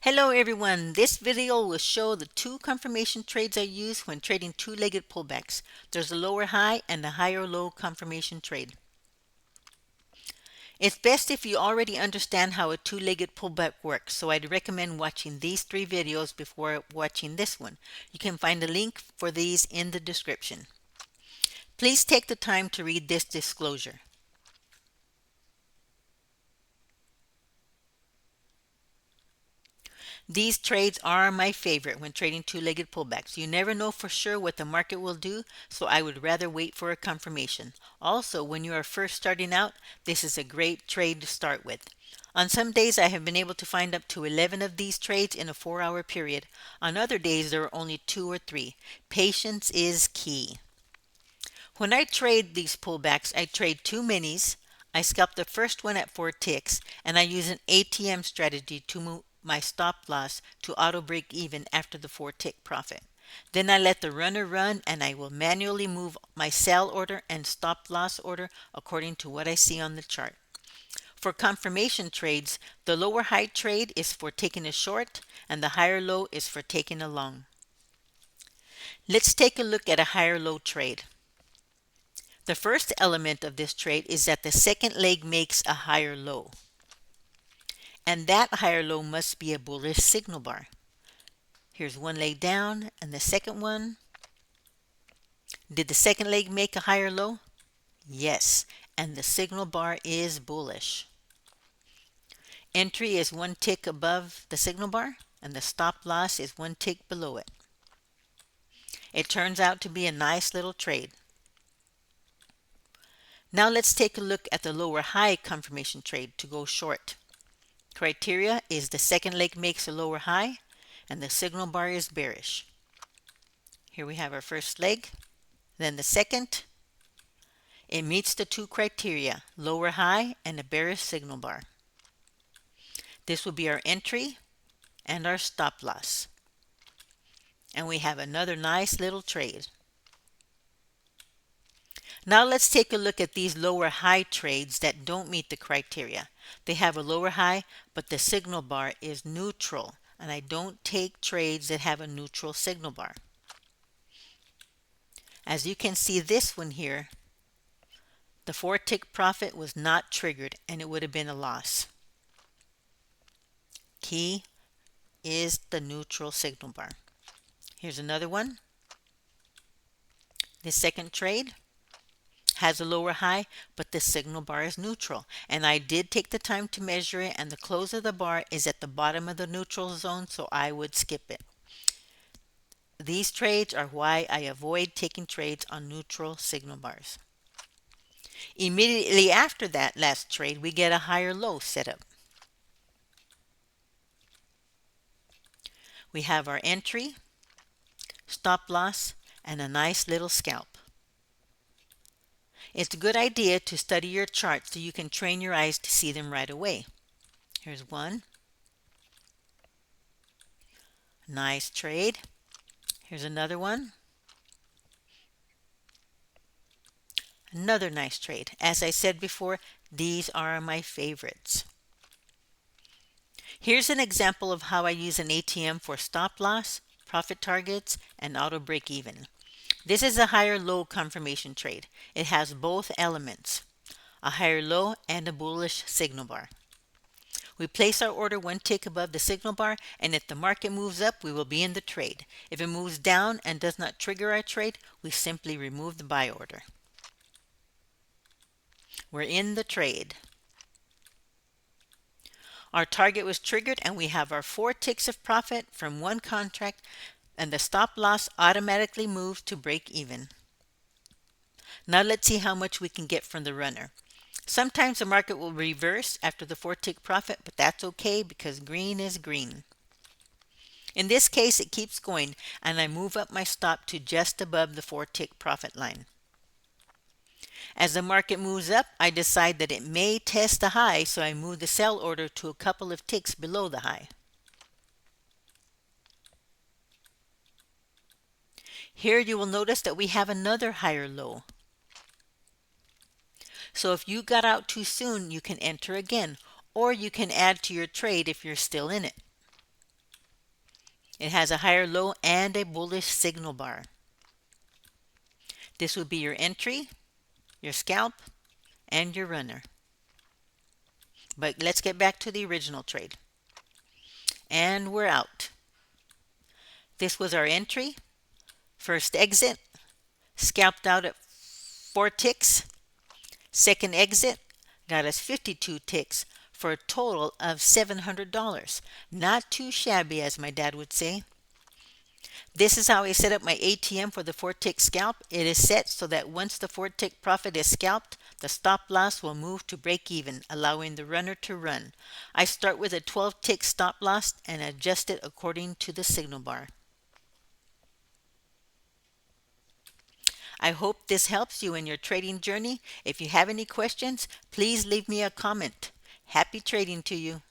Hello everyone, this video will show the two confirmation trades I use when trading two-legged pullbacks. There's a lower high and a higher low confirmation trade. It's best if you already understand how a two-legged pullback works, so I'd recommend watching these three videos before watching this one. You can find a link for these in the description. Please take the time to read this disclosure. These trades are my favorite when trading two-legged pullbacks. You never know for sure what the market will do, so I would rather wait for a confirmation. Also, when you are first starting out, this is a great trade to start with. On some days, I have been able to find up to 11 of these trades in a 4-hour period. On other days, there are only 2 or 3. Patience is key. When I trade these pullbacks, I trade two minis. I scalp the first one at 4 ticks, and I use an ATM strategy to move my stop loss to auto break even after the 4-tick profit. Then I let the runner run, and I will manually move my sell order and stop loss order according to what I see on the chart. For confirmation trades, the lower high trade is for taking a short and the higher low is for taking a long. Let's take a look at a higher low trade. The first element of this trade is that the second leg makes a higher low. And that higher low must be a bullish signal bar. Here's one leg down and the second one. Did the second leg make a higher low? Yes, and the signal bar is bullish. Entry is 1 tick above the signal bar and the stop loss is 1 tick below it. It turns out to be a nice little trade. Now let's take a look at the lower high confirmation trade to go short. Criteria is the second leg makes a lower high and the signal bar is bearish. Here we have our first leg, then the second. It meets the two criteria, lower high and a bearish signal bar. This will be our entry and our stop loss. And we have another nice little trade. Now let's take a look at these lower high trades that don't meet the criteria. They have a lower high, but the signal bar is neutral, and I don't take trades that have a neutral signal bar. As you can see this one here, the 4-tick profit was not triggered and it would have been a loss. Key is the neutral signal bar. Here's another one. The second trade has a lower high, but the signal bar is neutral. And I did take the time to measure it, and the close of the bar is at the bottom of the neutral zone, so I would skip it. These trades are why I avoid taking trades on neutral signal bars. Immediately after that last trade, we get a higher low setup. We have our entry, stop loss, and a nice little scalp. It's a good idea to study your charts so you can train your eyes to see them right away. Here's one. Nice trade. Here's another one. Another nice trade. As I said before, these are my favorites. Here's an example of how I use an ATM for stop loss, profit targets, and auto break even. This is a higher low confirmation trade. It has both elements, a higher low and a bullish signal bar. We place our order 1 tick above the signal bar, and if the market moves up, we will be in the trade. If it moves down and does not trigger our trade, we simply remove the buy order. We're in the trade. Our target was triggered and we have our 4 ticks of profit from one contract, and the stop loss automatically moves to break even. Now let's see how much we can get from the runner. Sometimes the market will reverse after the 4-tick profit, but that's okay because green is green. In this case, it keeps going, and I move up my stop to just above the 4-tick profit line. As the market moves up, I decide that it may test the high, so I move the sell order to a couple of ticks below the high. Here you will notice that we have another higher low. So if you got out too soon, you can enter again, or you can add to your trade if you're still in it. It has a higher low and a bullish signal bar. This would be your entry, your scalp, and your runner. But let's get back to the original trade. And we're out. This was our entry, first exit, scalped out at 4 ticks. Second exit got us 52 ticks for a total of $700. Not too shabby, as my dad would say. This is how I set up my ATM for the 4-tick scalp. It is set so that once the 4-tick profit is scalped, the stop loss will move to break even, allowing the runner to run. I start with a 12-tick stop loss and adjust it according to the signal bar. I hope this helps you in your trading journey. If you have any questions, please leave me a comment. Happy trading to you.